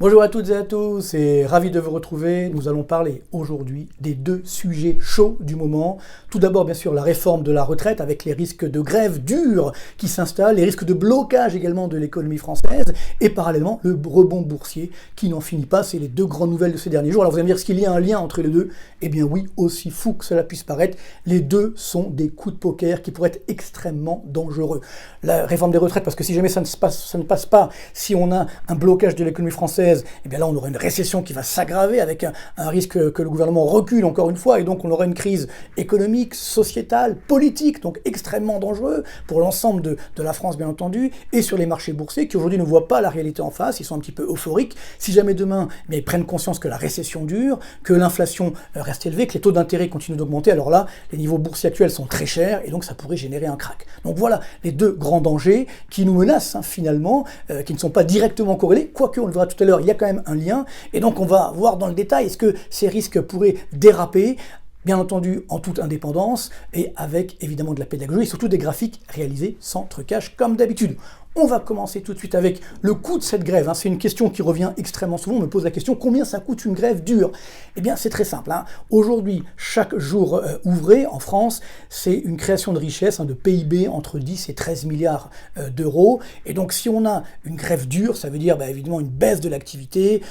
Bonjour à toutes et à tous et ravi de vous retrouver. Nous allons parler aujourd'hui des deux sujets chauds du moment. Tout d'abord, bien sûr, la réforme de la retraite avec les risques de grève dure qui s'installent, les risques de blocage également de l'économie française et parallèlement le rebond boursier qui n'en finit pas. C'est les deux grandes nouvelles de ces derniers jours. Alors vous allez me dire, est-ce qu'il y a un lien entre les deux? Eh bien oui, aussi fou que cela puisse paraître, les deux sont des coups de poker qui pourraient être extrêmement dangereux. La réforme des retraites, parce que si jamais ça ne passe pas, si on a un blocage de l'économie française, et bien là on aura une récession qui va s'aggraver avec un risque que le gouvernement recule encore une fois, et donc on aura une crise économique, sociétale, politique, donc extrêmement dangereux pour l'ensemble de la France bien entendu, et sur les marchés boursiers qui aujourd'hui ne voient pas la réalité en face, ils sont un petit peu euphoriques. Si jamais demain ils prennent conscience que la récession dure, que l'inflation reste élevée, que les taux d'intérêt continuent d'augmenter, alors là les niveaux boursiers actuels sont très chers et donc ça pourrait générer un crack. Donc voilà les deux grands dangers qui nous menacent finalement, qui ne sont pas directement corrélés, quoique on le verra tout à l'heure, il y a quand même un lien, et donc on va voir dans le détail, est-ce que ces risques pourraient déraper, bien entendu en toute indépendance, et avec évidemment de la pédagogie, et surtout des graphiques réalisés sans trucage comme d'habitude. On va commencer tout de suite avec le coût de cette grève. C'est une question qui revient extrêmement souvent. On me pose la question, combien ça coûte une grève dure? Eh bien, c'est très simple. Aujourd'hui, chaque jour ouvré en France, c'est une création de richesse, de PIB entre 10 et 13 milliards d'euros. Et donc, si on a une grève dure, ça veut dire évidemment une baisse de l'activité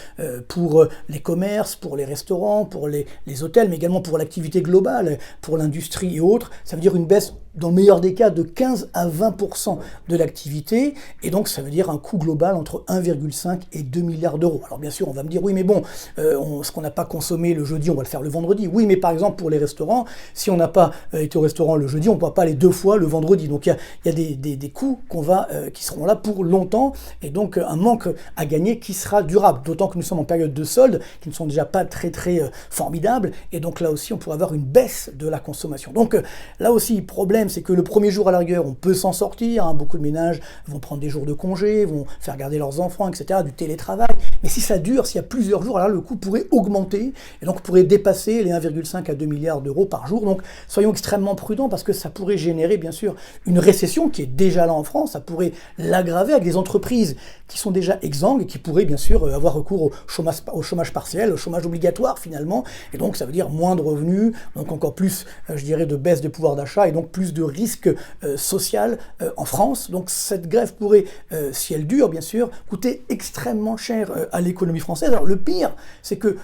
pour les commerces, pour les restaurants, pour les hôtels, mais également pour l'activité globale, pour l'industrie et autres. Ça veut dire une baisse, dans le meilleur des cas, de 15 à 20% de l'activité. Et donc, ça veut dire un coût global entre 1,5 et 2 milliards d'euros. Alors, bien sûr, on va me dire, oui, mais bon, ce qu'on n'a pas consommé le jeudi, on va le faire le vendredi. Oui, mais par exemple, pour les restaurants, si on n'a pas été au restaurant le jeudi, on ne pourra pas aller deux fois le vendredi. Donc, il y a des coûts qui seront là pour longtemps. Et donc, un manque à gagner qui sera durable. D'autant que nous sommes en période de soldes, qui ne sont déjà pas très, très formidables. Et donc, là aussi, on pourrait avoir une baisse de la consommation. Donc, là aussi, problème, c'est que le premier jour, à la rigueur, on peut s'en sortir. Beaucoup de ménages vont prendre des jours de congé, vont faire garder leurs enfants, etc., du télétravail. Mais si ça dure, s'il y a plusieurs jours, alors là, le coût pourrait augmenter et donc pourrait dépasser les 1,5 à 2 milliards d'euros par jour. Donc, soyons extrêmement prudents parce que ça pourrait générer, bien sûr, une récession qui est déjà là en France. Ça pourrait l'aggraver avec des entreprises qui sont déjà exsangues et qui pourraient, bien sûr, avoir recours au chômage partiel, au chômage obligatoire, finalement. Et donc, ça veut dire moins de revenus, donc encore plus, je dirais, de baisse de pouvoir d'achat et donc plus de risques social en France. Donc, cette grève pourrait, si elle dure bien sûr, coûter extrêmement cher à l'économie française. Alors le pire, c'est que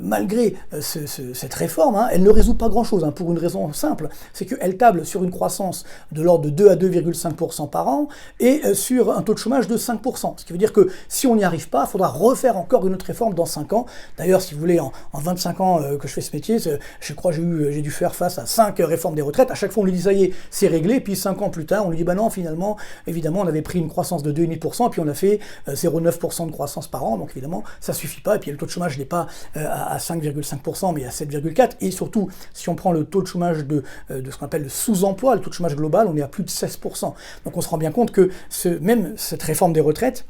malgré cette réforme, elle ne résout pas grand-chose, pour une raison simple, c'est qu'elle table sur une croissance de l'ordre de 2 à 2,5% par an et sur un taux de chômage de 5%. Ce qui veut dire que si on n'y arrive pas, il faudra refaire encore une autre réforme dans 5 ans. D'ailleurs, si vous voulez, en 25 ans que je fais ce métier, je crois que j'ai dû faire face à 5 réformes des retraites. À chaque fois, on lui dit, ça y est, c'est réglé. Puis 5 ans plus tard, on lui dit, non, finalement, évidemment, on avait pris une croissance de 2,5%, et puis on a fait 0,9% de croissance par an, donc évidemment, ça suffit pas, et puis le taux de chômage n'est pas à 5,5%, mais à 7,4%, et surtout, si on prend le taux de chômage de ce qu'on appelle le sous-emploi, le taux de chômage global, on est à plus de 16%. Donc on se rend bien compte que même cette réforme des retraites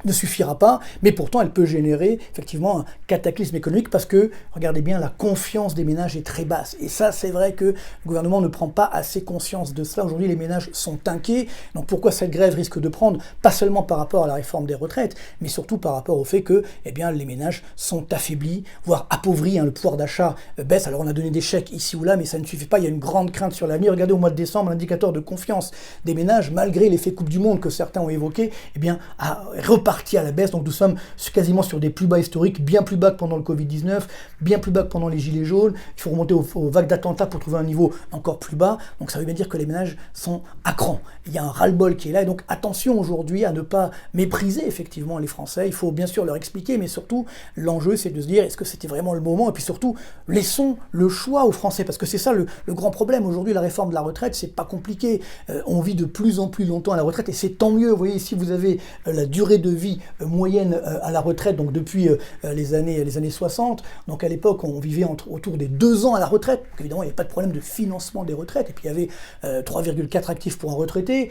ne suffira pas, mais pourtant elle peut générer effectivement un cataclysme économique parce que, regardez bien, la confiance des ménages est très basse. Et ça, c'est vrai que le gouvernement ne prend pas assez conscience de cela. Aujourd'hui, les ménages sont inquiets. Donc pourquoi cette grève risque de prendre, pas seulement par rapport à la réforme des retraites, mais surtout par rapport au fait que les ménages sont affaiblis, voire appauvris, le pouvoir d'achat baisse. Alors on a donné des chèques ici ou là, mais ça ne suffit pas. Il y a une grande crainte sur l'avenir. Regardez au mois de décembre, l'indicateur de confiance des ménages, malgré l'effet Coupe du Monde que certains ont évoqué, a reparti à la baisse. Donc nous sommes quasiment sur des plus bas historiques, bien plus bas que pendant le Covid-19, bien plus bas que pendant les Gilets jaunes. Il faut remonter aux vagues d'attentats pour trouver un niveau encore plus bas. Donc ça veut bien dire que les ménages sont à cran. Il y a un ras-le-bol qui est là. Et donc attention aujourd'hui à ne pas mépriser effectivement les Français. Il faut bien sûr leur expliquer, mais surtout l'enjeu c'est de se dire, est-ce que c'était vraiment le moment? Et puis surtout, laissons le choix aux Français, parce que c'est ça le grand problème. Aujourd'hui, la réforme de la retraite, c'est pas compliqué. On vit de plus en plus longtemps à la retraite et c'est tant mieux. Vous voyez ici, vous avez la durée de vie moyenne à la retraite, donc depuis les années 60. Donc à l'époque, on vivait autour des 2 ans à la retraite. Donc évidemment, il n'y avait pas de problème de financement des retraites. Et puis il y avait 3,4 actifs pour un retraité.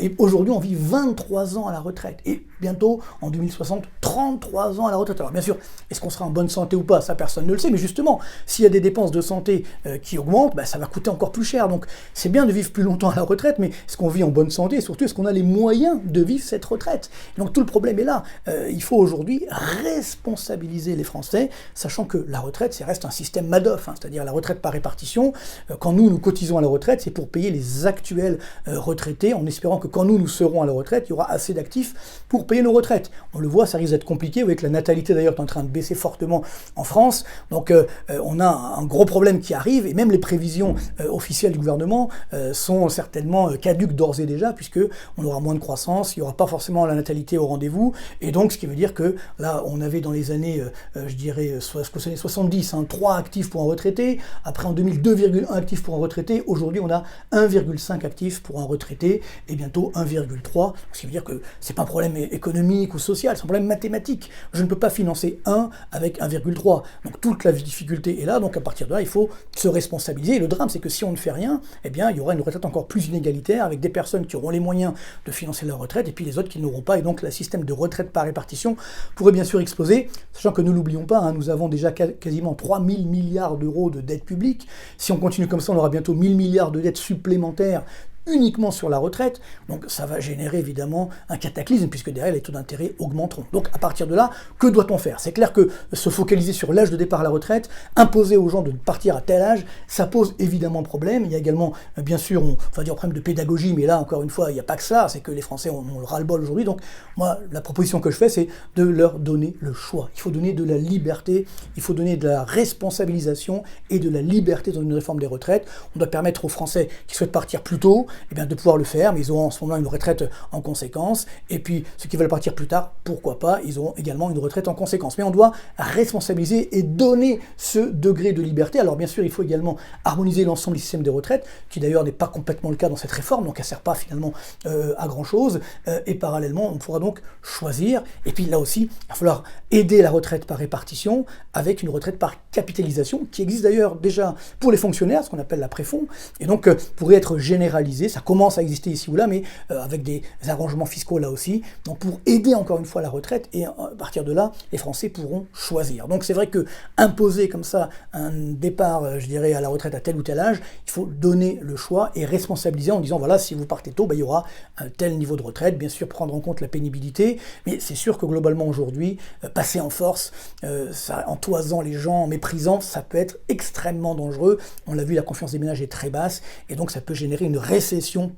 Et aujourd'hui, on vit 23 ans à la retraite. Et bientôt, en 2060, 33 ans à la retraite. Alors bien sûr, est-ce qu'on sera en bonne santé ou pas? Ça, personne ne le sait. Mais justement, s'il y a des dépenses de santé qui augmentent, ça va coûter encore plus cher. Donc c'est bien de vivre plus longtemps à la retraite, mais est-ce qu'on vit en bonne santé? Et surtout, est-ce qu'on a les moyens de vivre cette retraite? Et donc tout le problème mais là, il faut aujourd'hui responsabiliser les Français, sachant que la retraite, ça reste un système Madoff, hein, c'est-à-dire la retraite par répartition. Quand nous cotisons à la retraite, c'est pour payer les actuels retraités, en espérant que quand nous serons à la retraite, il y aura assez d'actifs pour payer nos retraites. On le voit, ça risque d'être compliqué. Vous voyez que la natalité d'ailleurs est en train de baisser fortement en France. Donc on a un gros problème qui arrive, et même les prévisions officielles du gouvernement sont certainement caduques d'ores et déjà, puisque on aura moins de croissance, il n'y aura pas forcément la natalité au rendez-vous, et donc ce qui veut dire que là, on avait dans les années, je dirais, les années 70, 3 actifs pour un retraité, après en 2000, 2,1 actifs pour un retraité, aujourd'hui on a 1,5 actifs pour un retraité, et bientôt 1,3, ce qui veut dire que c'est pas un problème économique ou social, c'est un problème mathématique. Je ne peux pas financer 1 avec 1,3. Donc toute la difficulté est là, donc à partir de là, il faut se responsabiliser. Et le drame, c'est que si on ne fait rien, eh bien, il y aura une retraite encore plus inégalitaire, avec des personnes qui auront les moyens de financer leur retraite, et puis les autres qui n'auront pas. Et donc, le système de retraite par répartition pourrait bien sûr exploser, sachant que ne l'oublions pas, nous avons déjà quasiment 3 000 milliards d'euros de dette publique. Si on continue comme ça, on aura bientôt 1 000 milliards de dettes supplémentaires uniquement sur la retraite, donc ça va générer évidemment un cataclysme, puisque derrière les taux d'intérêt augmenteront. Donc à partir de là, que doit-on faire? C'est clair que se focaliser sur l'âge de départ à la retraite, imposer aux gens de partir à tel âge, ça pose évidemment problème. Il y a également, bien sûr, on va dire problème de pédagogie, mais là encore une fois, il n'y a pas que ça, c'est que les Français ont le ras-le-bol aujourd'hui. Donc moi, la proposition que je fais, c'est de leur donner le choix. Il faut donner de la liberté, il faut donner de la responsabilisation et de la liberté dans une réforme des retraites. On doit permettre aux Français qui souhaitent partir plus tôt, eh bien, de pouvoir le faire, mais ils auront en ce moment une retraite en conséquence. Et puis, ceux qui veulent partir plus tard, pourquoi pas, ils auront également une retraite en conséquence. Mais on doit responsabiliser et donner ce degré de liberté. Alors, bien sûr, il faut également harmoniser l'ensemble du système des retraites, qui d'ailleurs n'est pas complètement le cas dans cette réforme, donc elle ne sert pas finalement à grand-chose. Et parallèlement, on pourra donc choisir. Et puis là aussi, il va falloir aider la retraite par répartition avec une retraite par capitalisation, qui existe d'ailleurs déjà pour les fonctionnaires, ce qu'on appelle la préfond, et donc pourrait être généralisée. Ça commence à exister ici ou là, mais avec des arrangements fiscaux là aussi. Donc pour aider encore une fois la retraite, et à partir de là, les Français pourront choisir. Donc c'est vrai que imposer comme ça un départ, je dirais, à la retraite à tel ou tel âge, il faut donner le choix et responsabiliser en disant, voilà, si vous partez tôt, il y aura un tel niveau de retraite, bien sûr prendre en compte la pénibilité, mais c'est sûr que globalement aujourd'hui, passer en force, en toisant les gens, en méprisant, ça peut être extrêmement dangereux. On l'a vu, la confiance des ménages est très basse, et donc ça peut générer une récession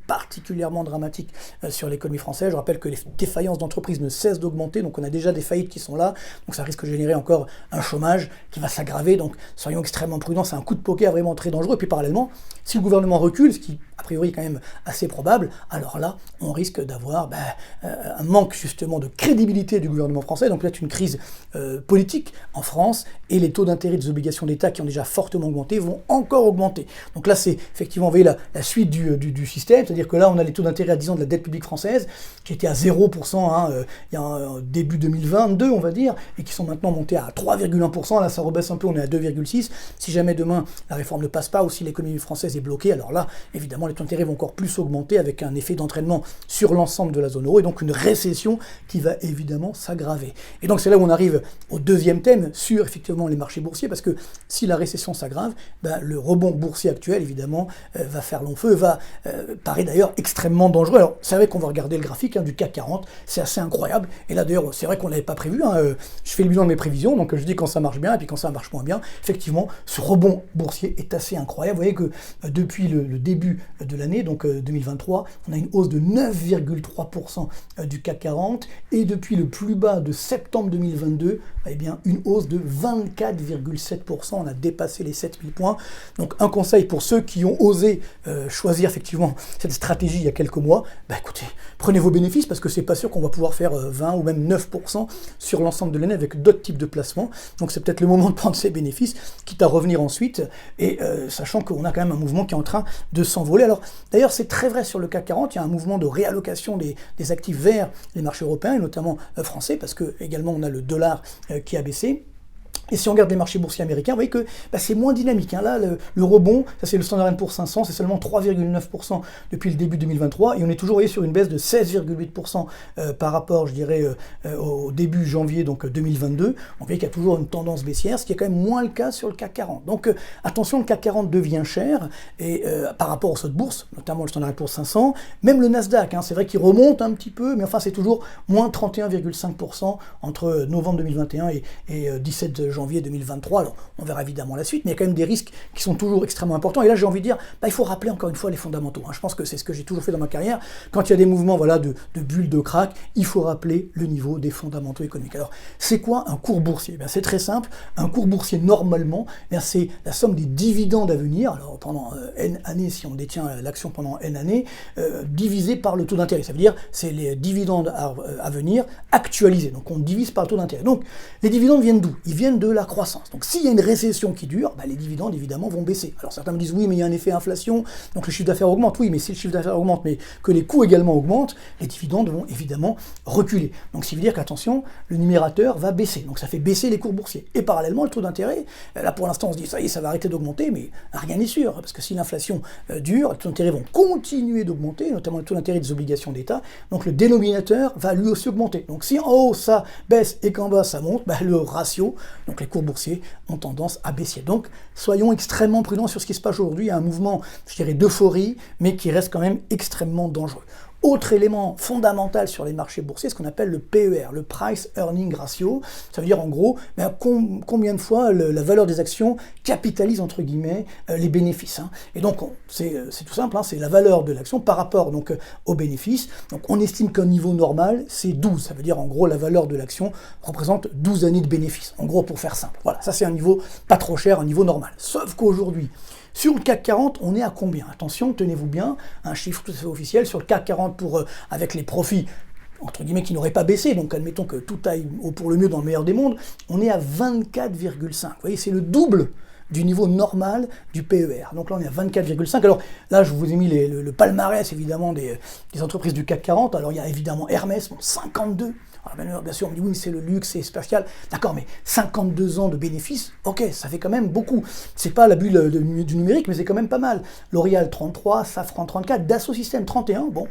particulièrement dramatique sur l'économie française. Je rappelle que les défaillances d'entreprises ne cessent d'augmenter, donc on a déjà des faillites qui sont là, donc ça risque de générer encore un chômage qui va s'aggraver, donc soyons extrêmement prudents, c'est un coup de poker vraiment très dangereux. Et puis parallèlement, si le gouvernement recule, ce qui a priori est quand même assez probable, alors là, on risque d'avoir un manque justement de crédibilité du gouvernement français, donc peut-être une crise politique en France, et les taux d'intérêt des obligations d'État qui ont déjà fortement augmenté vont encore augmenter. Donc là, c'est effectivement, vous voyez, la suite du système, c'est-à-dire que là, on a les taux d'intérêt à 10 ans de la dette publique française, qui étaient à 0% il y a un début 2022, on va dire, et qui sont maintenant montés à 3,1%, là ça rebaisse un peu, on est à 2,6%. Si jamais demain la réforme ne passe pas, ou si l'économie française est bloquée, alors là, évidemment, les taux d'intérêt vont encore plus augmenter, avec un effet d'entraînement sur l'ensemble de la zone euro, et donc une récession qui va évidemment s'aggraver. Et donc c'est là où on arrive au deuxième thème, sur effectivement les marchés boursiers, parce que si la récession s'aggrave, le rebond boursier actuel, évidemment, va faire long feu, paraît d'ailleurs extrêmement dangereux. Alors c'est vrai qu'on va regarder le graphique du CAC 40, c'est assez incroyable, et là d'ailleurs c'est vrai qu'on ne l'avait pas prévu, je fais le bilan de mes prévisions, donc je dis quand ça marche bien, et puis quand ça marche moins bien, effectivement, ce rebond boursier est assez incroyable. Vous voyez que depuis le début de l'année, donc 2023, on a une hausse de 9,3% du CAC 40, et depuis le plus bas de septembre 2022, eh bien une hausse de 24,7%, on a dépassé les 7000 points. Donc un conseil pour ceux qui ont osé choisir effectivement cette stratégie il y a quelques mois, écoutez, prenez vos bénéfices, parce que c'est pas sûr qu'on va pouvoir faire 20 ou même 9% sur l'ensemble de l'année avec d'autres types de placements. Donc c'est peut-être le moment de prendre ces bénéfices, quitte à revenir ensuite, et sachant qu'on a quand même un mouvement qui est en train de s'envoler. Alors d'ailleurs c'est très vrai sur le CAC 40, il y a un mouvement de réallocation des actifs vers les marchés européens, et notamment français, parce que également on a le dollar qui a baissé. Et si on regarde les marchés boursiers américains, vous voyez que c'est moins dynamique. Hein. Là, le rebond, ça c'est le Standard & Poor's 500, c'est seulement 3,9% depuis le début 2023, et on est toujours sur une baisse de 16,8% par rapport, je dirais, au début janvier donc 2022. Donc vous voyez qu'il y a toujours une tendance baissière, ce qui est quand même moins le cas sur le CAC 40. Donc attention, le CAC 40 devient cher, et par rapport aux autres bourses, notamment le Standard & Poor's 500, même le Nasdaq, hein, c'est vrai qu'il remonte un petit peu, mais enfin c'est toujours moins 31,5% entre novembre 2021 et 17 janvier 2023, alors on verra évidemment la suite, mais il y a quand même des risques qui sont toujours extrêmement importants, et là j'ai envie de dire, il faut rappeler encore une fois les fondamentaux, hein. Je pense que c'est ce que j'ai toujours fait dans ma carrière, quand il y a des mouvements voilà, de bulles, de crack, il faut rappeler le niveau des fondamentaux économiques. Alors c'est quoi un cours boursier? C'est très simple, un cours boursier normalement, c'est la somme des dividendes à venir, alors pendant N années, si on détient l'action pendant N années, divisé par le taux d'intérêt, ça veut dire c'est les dividendes à venir actualisés, donc on divise par le taux d'intérêt. Donc les dividendes viennent d'où? Ils viennent de la croissance. Donc s'il y a une récession qui dure, les dividendes évidemment vont baisser. Alors certains me disent oui mais il y a un effet inflation, donc le chiffre d'affaires augmente. Oui mais si le chiffre d'affaires augmente mais que les coûts également augmentent, les dividendes vont évidemment reculer. Donc ça veut dire qu'attention, le numérateur va baisser. Donc ça fait baisser les cours boursiers. Et parallèlement le taux d'intérêt, là pour l'instant on se dit ça y est, ça va arrêter d'augmenter, mais rien n'est sûr, parce que si l'inflation dure, les taux d'intérêt vont continuer d'augmenter, notamment le taux d'intérêt des obligations d'État, donc le dénominateur va lui aussi augmenter. Donc si en haut ça baisse et qu'en bas ça monte, le ratio, donc les cours boursiers ont tendance à baisser. Donc, soyons extrêmement prudents sur ce qui se passe aujourd'hui. Il y a un mouvement, je dirais, d'euphorie, mais qui reste quand même extrêmement dangereux. Autre élément fondamental sur les marchés boursiers, ce qu'on appelle le PER, le Price Earning Ratio. Ça veut dire en gros combien de fois la valeur des actions capitalise entre guillemets les bénéfices. Hein. Et donc c'est tout simple, hein, c'est la valeur de l'action par rapport donc aux bénéfices. Donc on estime qu'un niveau normal c'est 12. Ça veut dire en gros la valeur de l'action représente 12 années de bénéfices. En gros pour faire simple. Voilà, ça c'est un niveau pas trop cher, un niveau normal. Sauf qu'aujourd'hui, sur le CAC 40, on est à combien? Attention, tenez-vous bien, un chiffre tout à fait officiel, sur le CAC 40 avec les profits, entre guillemets, qui n'auraient pas baissé, donc admettons que tout aille pour le mieux dans le meilleur des mondes, on est à 24,5. Vous voyez, c'est le double du niveau normal du PER. Donc là, on est à 24,5. Alors là, je vous ai mis le palmarès, évidemment, des entreprises du CAC 40. Alors il y a évidemment Hermès, 52. Alors bien sûr, on me dit oui, mais c'est le luxe, c'est spatial. D'accord, mais 52 ans de bénéfices, ok, ça fait quand même beaucoup. C'est pas la bulle du numérique, mais c'est quand même pas mal. L'Oréal 33, Safran 34, Dassault Systèmes 31, bon,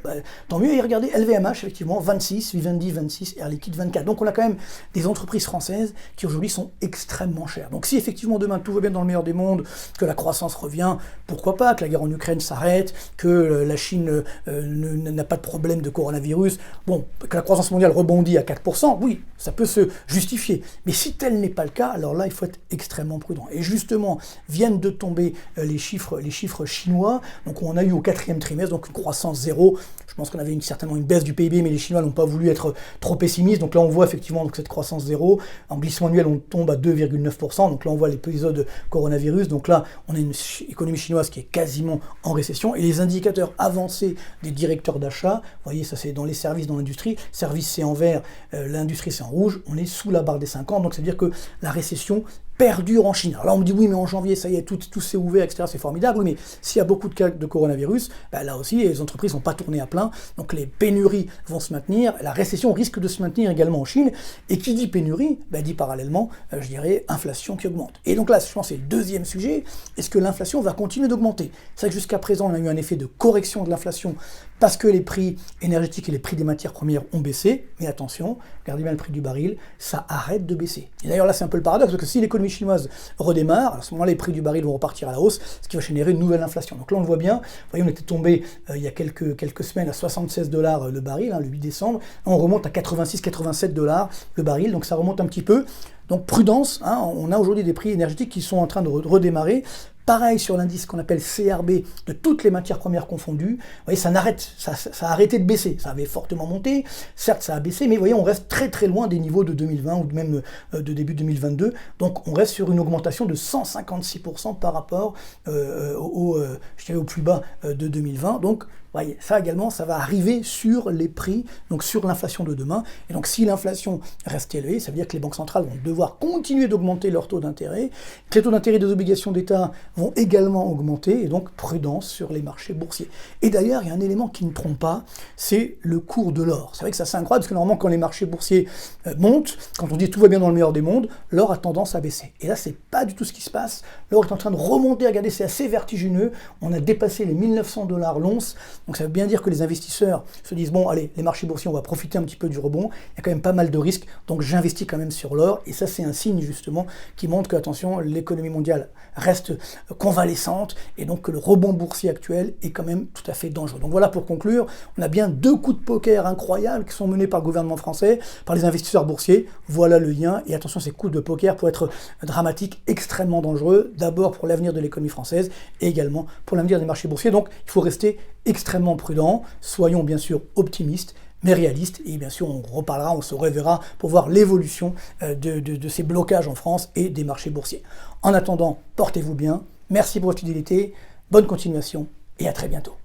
tant mieux. Et regardez, LVMH, effectivement, 26, Vivendi 26, Air Liquide 24. Donc on a quand même des entreprises françaises qui aujourd'hui sont extrêmement chères. Donc si effectivement demain tout va bien dans le meilleur des mondes, que la croissance revient, pourquoi pas, que la guerre en Ukraine s'arrête, que la Chine n'a pas de problème de coronavirus, bon, que la croissance mondiale rebondit à 4%, oui, ça peut se justifier. Mais si tel n'est pas le cas, alors là, il faut être extrêmement prudent. Et justement, viennent de tomber les chiffres chinois. Donc on a eu au 4e trimestre, donc une croissance zéro. Je pense qu'on avait certainement une baisse du PIB, mais les Chinois n'ont pas voulu être trop pessimistes. Donc là, on voit effectivement donc, cette croissance zéro. En glissement annuel, on tombe à 2,9%. Donc là, on voit l'épisode coronavirus. Donc là, on a une économie chinoise qui est quasiment en récession. Et les indicateurs avancés des directeurs d'achat, vous voyez, ça c'est dans les services, dans l'industrie. Services, c'est en vert, l'industrie, c'est en rouge. On est sous la barre des 50. Donc, c'est-à-dire que la récession perdure en Chine. Alors là, on me dit oui, mais en janvier, ça y est, tout s'est ouvert, etc. C'est formidable. Oui, mais s'il y a beaucoup de cas de coronavirus, là aussi, les entreprises n'ont pas tourné à plein. Donc les pénuries vont se maintenir. La récession risque de se maintenir également en Chine. Et qui dit pénurie, dit parallèlement, je dirais, inflation qui augmente. Et donc là, je pense que c'est le deuxième sujet. Est-ce que l'inflation va continuer d'augmenter? C'est vrai que jusqu'à présent, on a eu un effet de correction de l'inflation parce que les prix énergétiques et les prix des matières premières ont baissé. Mais attention, regardez bien le prix du baril, ça arrête de baisser. Et d'ailleurs, là, c'est un peu le paradoxe, parce que si l'économie chinoise redémarre, à ce moment-là, les prix du baril vont repartir à la hausse, ce qui va générer une nouvelle inflation. Donc là, on le voit bien. Vous voyez, on était tombé il y a quelques semaines à 76 $ le baril, le 8 décembre. On remonte à 86-87 $ le baril, donc ça remonte un petit peu. Donc prudence, on a aujourd'hui des prix énergétiques qui sont en train de redémarrer. Pareil sur l'indice qu'on appelle CRB de toutes les matières premières confondues. Vous voyez, ça a arrêté de baisser. Ça avait fortement monté. Certes, ça a baissé, mais vous voyez, on reste très très loin des niveaux de 2020 ou même de début 2022. Donc, on reste sur une augmentation de 156% par rapport je dirais au plus bas de 2020. Donc, voyez, ça également, ça va arriver sur les prix, donc sur l'inflation de demain. Et donc, si l'inflation reste élevée, ça veut dire que les banques centrales vont devoir continuer d'augmenter leur taux d'intérêt, que les taux d'intérêt des obligations d'État vont également augmenter, et donc prudence sur les marchés boursiers. Et d'ailleurs, il y a un élément qui ne trompe pas, c'est le cours de l'or. C'est vrai que ça c'est incroyable, parce que normalement quand les marchés boursiers montent, quand on dit tout va bien dans le meilleur des mondes, l'or a tendance à baisser. Et là, c'est pas du tout ce qui se passe. L'or est en train de remonter, regardez, c'est assez vertigineux. On a dépassé les 1900 $ l'once, donc ça veut bien dire que les investisseurs se disent, bon allez, les marchés boursiers, on va profiter un petit peu du rebond, il y a quand même pas mal de risques, donc j'investis quand même sur l'or, et ça c'est un signe justement qui montre que, attention, l'économie mondiale reste convalescente, et donc que le rebond boursier actuel est quand même tout à fait dangereux. Donc voilà, pour conclure, on a bien 2 coups de poker incroyables qui sont menés par le gouvernement français, par les investisseurs boursiers. Voilà le lien, et attention, ces coups de poker pour être dramatiques, extrêmement dangereux, d'abord pour l'avenir de l'économie française, et également pour l'avenir des marchés boursiers. Donc il faut rester extrêmement prudent, soyons bien sûr optimistes, mais réalistes, et bien sûr on reparlera, on se reverra pour voir l'évolution de ces blocages en France et des marchés boursiers. En attendant, portez-vous bien, merci pour votre fidélité, bonne continuation, et à très bientôt.